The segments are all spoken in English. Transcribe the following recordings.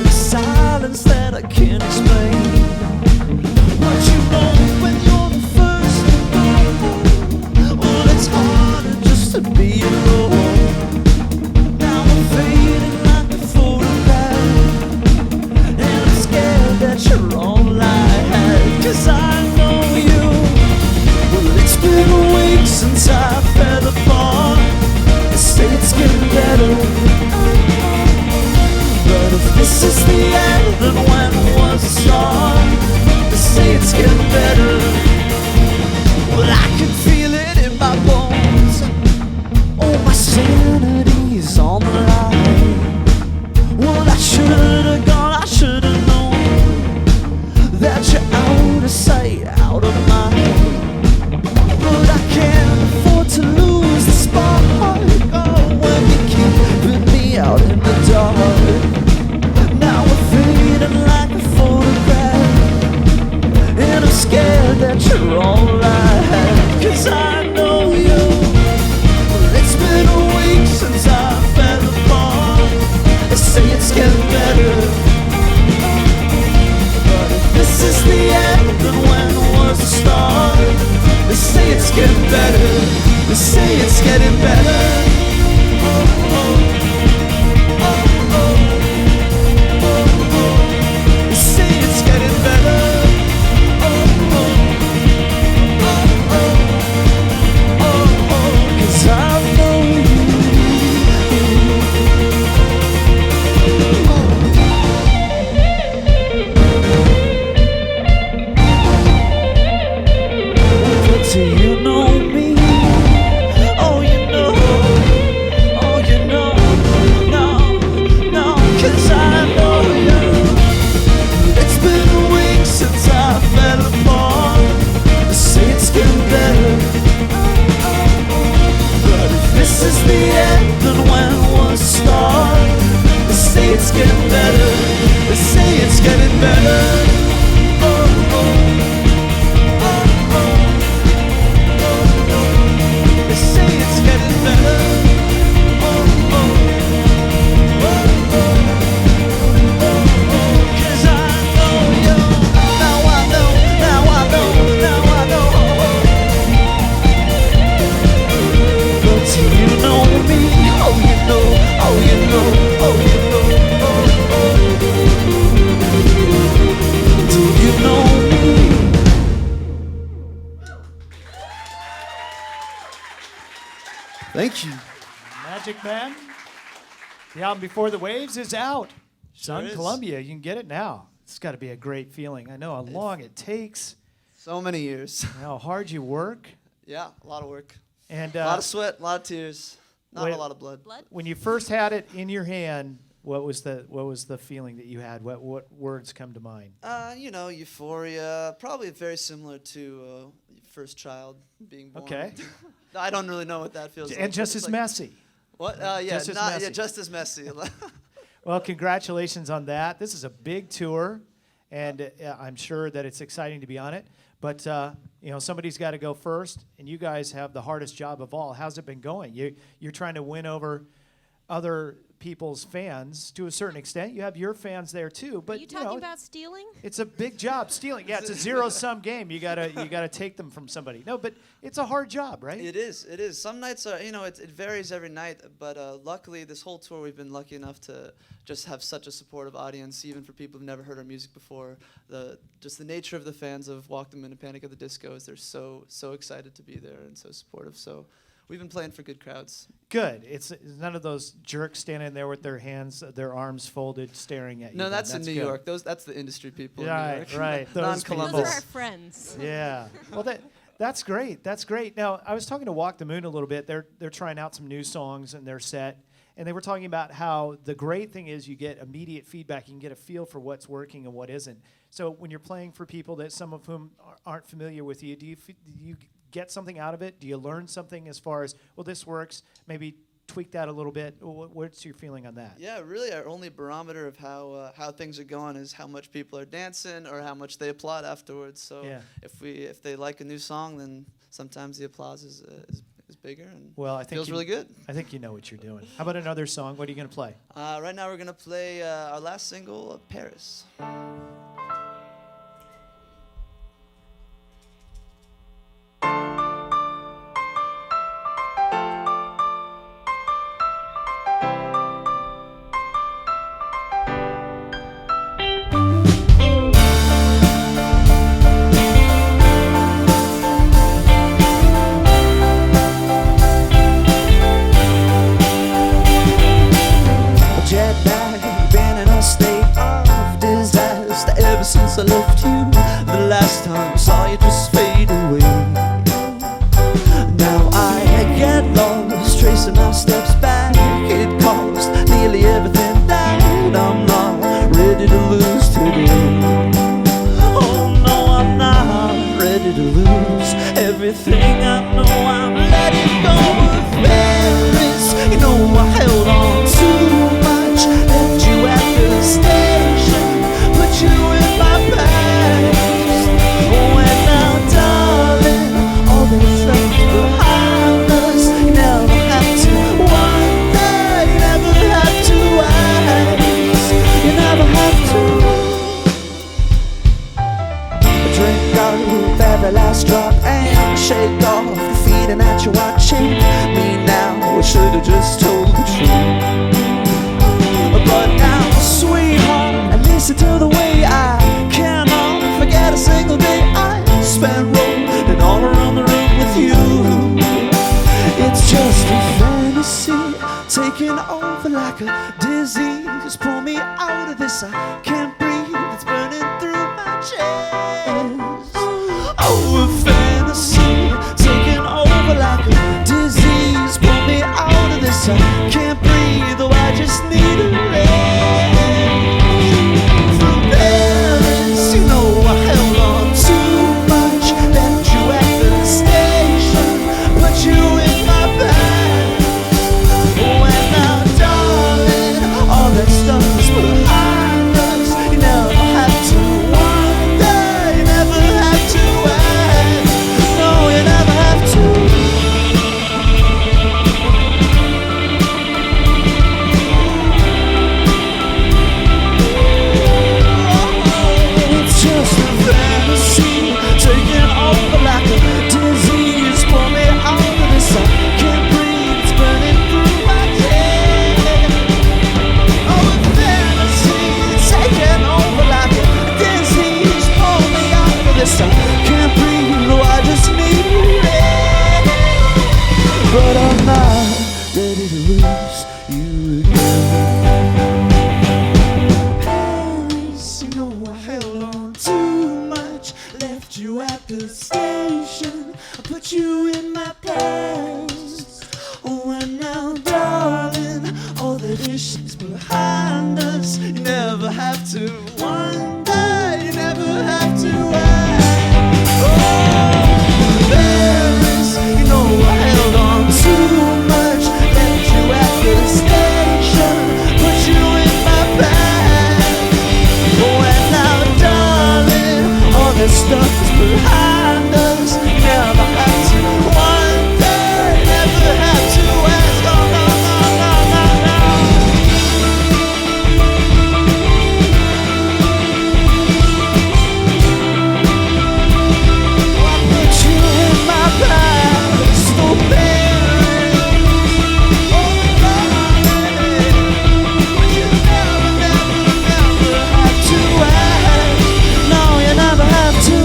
the silence that I can't explain. But you know when you're the first to go, well, it's harder just to be alone. Now I'm fading like a photograph, and I'm scared that you're all I had. 'Cause I know you. Well, it's been a week since I fell apart. They say it's getting better, but if this is the end, then when was the start? They say it's getting better. Well, I can feel it in my bones. Oh, my sanity's on the line. Well, I should've gone, I should've known that you're out of sight, out of mind. But I can't afford to lose the spark. Oh, when you keep me out in the dark. Now we're fading like a photograph, and I'm scared that you're all I have. 'Cause I know you. Well, it's been a week since I fell apart. They say it's getting better, but if this is the end, then when was the start? They say it's getting better. They say it's getting better. Oh, oh. Oh, oh. Oh, oh. They say it's getting better. Oh, oh. Oh, oh. Oh, oh. 'Cause I know you. But do you know me? Oh, you know. Oh, you know. No, no, 'cause I know you. It's been a week since I fell apart. They say it's getting better, but if this is the end, then when was the start? They say it's getting better. They say it's getting better. Oh, oh. Oh, oh. Oh, oh. They say it's getting better. Oh, oh. Oh, oh. Oh, oh. 'Cause I know you. Now I know. Now I know. Now I know. But do you know me? Oh, you know. Oh, you know. Oh, you know. Oh, oh. Do you know me? Thank you. Magic Man. The album Before the Waves is out. It's Sure on is. Columbia. You can get it now. It's got to be a great feeling. I know how long it takes, So many years. how hard you work. Yeah, a lot of work. And A lot of sweat, a lot of tears. Not Wait. a lot of blood. when you first had it in your hand, what was the feeling that you had? What words come to mind? You know, euphoria. Probably very similar to your first child being born. Okay. I don't really know what that feels like. And just It's as like- messy. What? Yeah, Just as not, messy. yeah, just as messy. Well, congratulations on that. This is a big tour, and I'm sure that it's exciting to be on it. But you know, somebody's got to go first, and you guys have the hardest job of all. How's it been going? You're trying to win over other people's fans to a certain extent. You have your fans there too, but Are you talking about stealing? it's a big job. Stealing, yeah, it's a zero-sum game. You gotta take them from somebody. No, but it's a hard job, right? It is. It is. Some nights are, you know, it varies every night. But luckily, this whole tour, we've been lucky enough to just have such a supportive audience, even for people who've never heard our music before. Just the nature of the fans of Walk the Minute Panic at the Disco is they're so excited to be there and so supportive. So we've been playing for good crowds. Good. It's none of those jerks standing there with their hands, their arms folded, staring at you. No, Then. that's in New good. York. That's the industry people. Right, in New York. right. Those Non-Columbus. Those are our friends. Yeah. Well, that's great. That's great. Now, I was talking to Walk the Moon a little bit. They're trying out some new songs in their set, and they were talking about how the great thing is you get immediate feedback. You can get a feel for what's working and what isn't. So when you're playing for people that some of whom aren't familiar with you, do you get something out of it? Do you learn something as far as, well, this works, maybe tweak that a little bit? What's your feeling on that? Yeah, really, our only barometer of how things are going is how much people are dancing or how much they applaud afterwards. So Yeah. if they like a new song, then sometimes the applause is bigger, and Well, I think feels really good. I think you know what you're doing. How about another song? What are you going to play? Right now we're gonna play our last single, Paris. Jet lag, been in a state of disaster ever since I left you. The last time I saw you just fade away. Now I get lost, tracing my steps back. It cost nearly everything that I'm not ready to lose today. Oh no, I'm not ready to lose everything. I know I'm letting go of Paris. You know I held on too much, left you at the station, put you in my past. Oh, and now, darling, all this stuff behind us. You never have to wonder, you never have to ask, you never have to. Drink out every last drop and shake off the feeling that you're watching me now. I should've just told the truth. But now, sweetheart, and listen to the way I cannot forget a single day I spent rolling all around the room with you. It's just a fantasy taking over like a disease. Pull me out of this, I can't breathe. It's burning through my chest. Oh, a fantasy taking over like a disease. Pull me out of this, I can't breathe. Oh, I just need a rest. From Paris, you know I held on too much, left you at the station, put you in my bag. Oh, and now, darling, all that stuff is behind us. You never have to wonder, you never have to ask. No, you never have to. It's just a fantasy taking over like a disease. Pull me out of this, I can't breathe. It's burning through my head. Oh, a fantasy taking over like a disease. Pull me out of this, I can't breathe. Oh, I just need a rest. But I'm not ready to lose you again. Paris, you know I held on too much, left you at the station, I put you in my past. Oh, and now, darling, all the issues behind us. You never have to wonder, you never have to ask. Oh, Paris, you know I held on too much, left you at the station, put you in my bag. Oh, and now, darling, all this stuff is behind us. You never have to wonder, you never have to ask. Oh, no, no, no, no, no. I put you in my past, oh, Paris. Oh, darling, but you never, never, never have to ask. No, you never have to.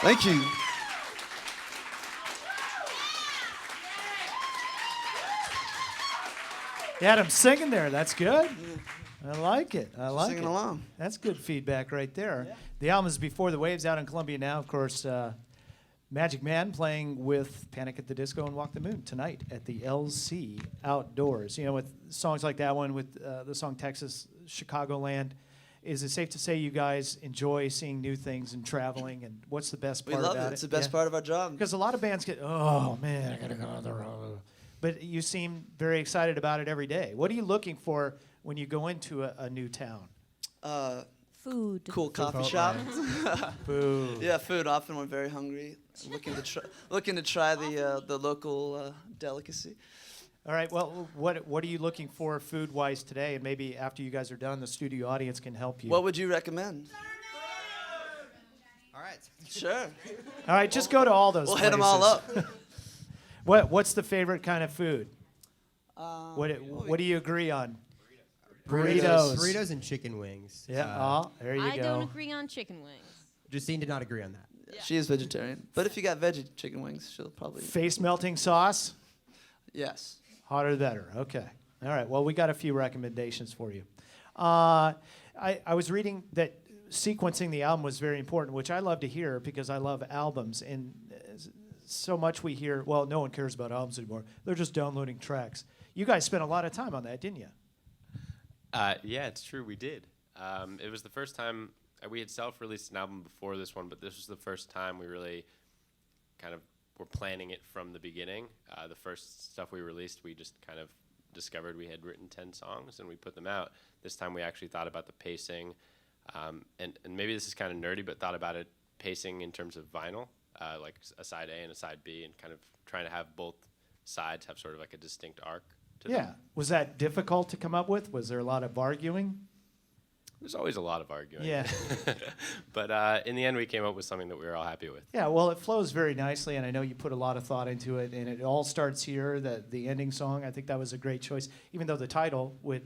Thank you. You had him singing there. That's good. I like it. I like Singing it. along. That's good feedback right there. The album is Before the Waves, out in Columbia now. Of course, Magic Man playing with Panic at the Disco and Walk the Moon tonight at the LC Outdoors. You know, with songs like that one, with the song Texas, Chicagoland, is it safe to say you guys enjoy seeing new things and traveling? And what's the best We part love about it. it? It's the best part of our job. Because a lot of bands get, oh man, I gotta go on the road. but you seem very excited about it every day. What are you looking for when you go into a new town? Food. Cool coffee Chipotle. shop. Food. Yeah, food. Often we're very hungry, looking to try the local delicacy. All right. Well, what are you looking for food-wise today? And maybe after you guys are done, the studio audience can help you. What would you recommend? All right. Sure. All right. Just go to all those. We'll hit them all up. What's the favorite kind of food? What do you agree on? Burritos. Burritos and chicken wings. Yeah. There you I go. don't agree on chicken wings. Justine did not agree on that. She is vegetarian, but if you got veggie chicken wings, she'll probably. Face melting sauce. Yes. Hotter the better. Okay. All right. Well, we got a few recommendations for you. I was reading that sequencing the album was very important, which I love to hear because I love albums. And so much we hear, well, no one cares about albums anymore. They're just downloading tracks. You guys spent a lot of time on that, didn't you? Yeah, it's true. We did. It was the first time we had self-released an album before this one, but this was the first time we really kind of were planning it from the beginning. The first stuff we released, we just kind of discovered we had written 10 songs and we put them out. This time we actually thought about the pacing, and maybe this is kind of nerdy, but thought about it pacing in terms of vinyl, like a side A and a side B, and kind of trying to have both sides have sort of like a distinct arc to them. Was that difficult to come up with? Was there a lot of arguing? There's always a lot of arguing. Yeah. But in the end, we came up with something that we were all happy with. Yeah, well, it flows very nicely, and I know you put a lot of thought into it, and it all starts here, the ending song. I think that was a great choice, even though the title would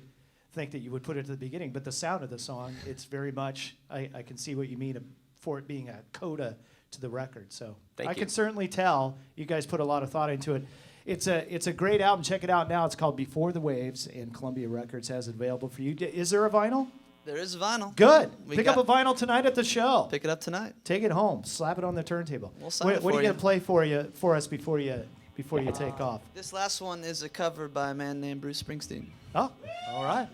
think that you would put it at the beginning. But the sound of the song, it's very much, I can see what you mean for it being a coda to the record. So Thank I you. can certainly tell you guys put a lot of thought into it. It's a great album. Check it out now. It's called Before the Waves, and Columbia Records has it available for you. Is there a vinyl? There is a vinyl. Good. We Pick up got- a vinyl tonight at the show. Pick it up tonight. Take it home. Slap it on the turntable. We'll sign What it are for you you. going to play for us before you take off? This last one is a cover by a man named Bruce Springsteen. Oh, all right.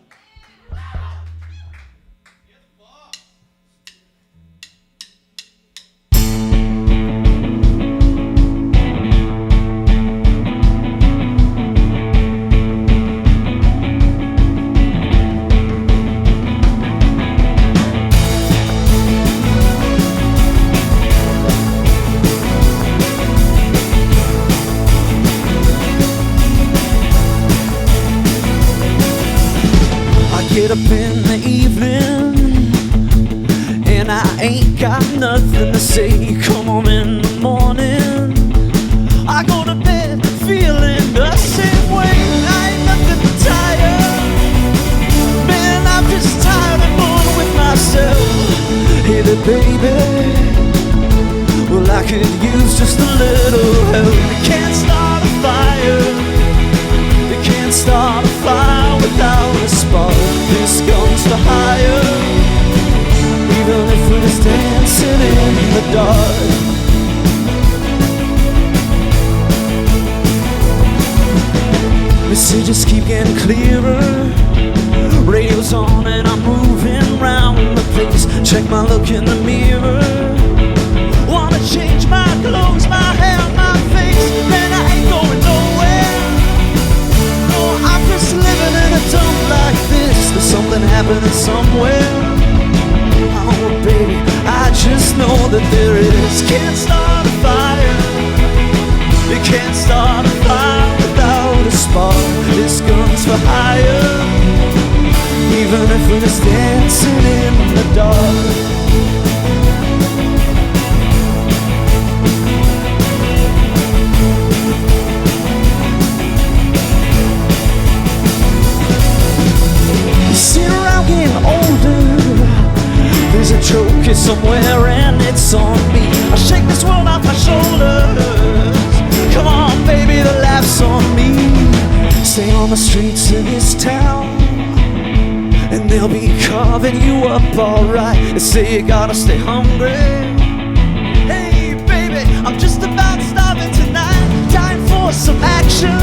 Get up in the evening and I ain't got nothing to say. Come home in the morning, I go to bed feeling the same way. I ain't nothing but tired, man, I'm just tired and bored with myself. Hey there baby, well I could use just a little help. You can't start a fire, you can't start a fire without a spark. This gun's for hire, even if we're just dancing in the dark. Messages keep getting clearer, radio's on and I'm moving round the place. Check my look in the mirror, wanna change my clothes, my hair, my face, man I ain't going nowhere. No, I'm just living in a dump like this. There's something happening somewhere. Oh baby, I just know that there is. Can't start a fire, you can't start a fire without a spark. This gun's for hire, even if we're just dancing in the dark. Sit around getting older, there's a joker somewhere and it's on me. I shake this world off my shoulders. Come on baby, the laugh's on me. Stay on the streets of this town and they'll be carving you up alright. They say you gotta stay hungry. Hey baby, I'm just about starving tonight. Time for some action.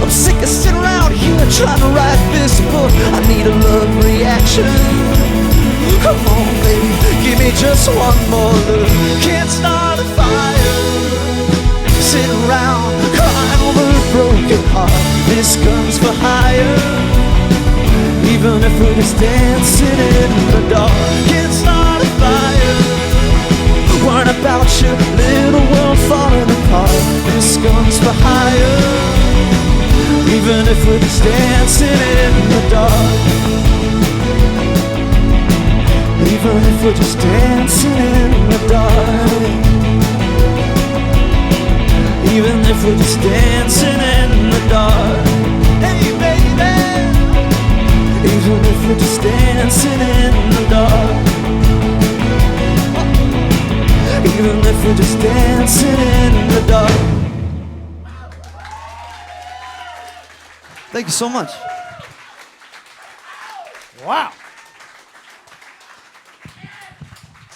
I'm sick of sitting around here trying to write this book. I need a love reaction. Come on, baby, give me just one more look. Can't start a fire, sitting around crying over a broken broken heart. This gun's for hire. Even if we're just dancing in the dark, it's not a fire. Worrying about your little world falling apart. This gun's for hire. Even if we're just dancing in the dark. Even if we're just dancing in the dark. Even if we're just dancing in the dark. Hey baby. Even if we're just dancing in the dark. Even if we're just dancing in the dark. Thank you so much. Wow.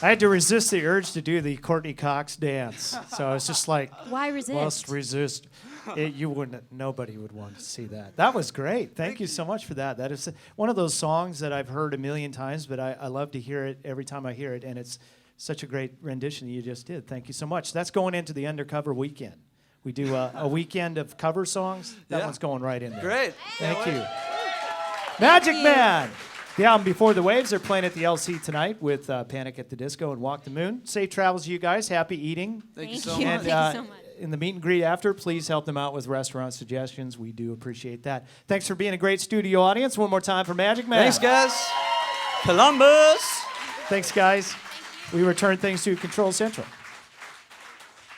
I had to resist the urge to do the Courtney Cox dance. So I was just like, Why resist? must resist. You wouldn't, nobody would want to see that. That was great. Thank you so much for that. That is one of those songs that I've heard a million times, but I love to hear it every time I hear it. And it's such a great rendition that you just did. Thank you so much. That's going into the Undercover Weekend. We do a weekend of cover songs. That Yeah. one's going right in there. Great. Thank you. Magic Man. The album Before the Waves. They're playing at the LC tonight with Panic at the Disco and Walk the Moon. Safe travels, you guys. Happy eating. Thank you Thank so you. much. And Thank you so much. in the meet and greet after, please help them out with restaurant suggestions. We do appreciate that. Thanks for being a great studio audience. One more time for Magic Man. Thanks, guys. Columbus. Thanks, guys. We return things to Control Central.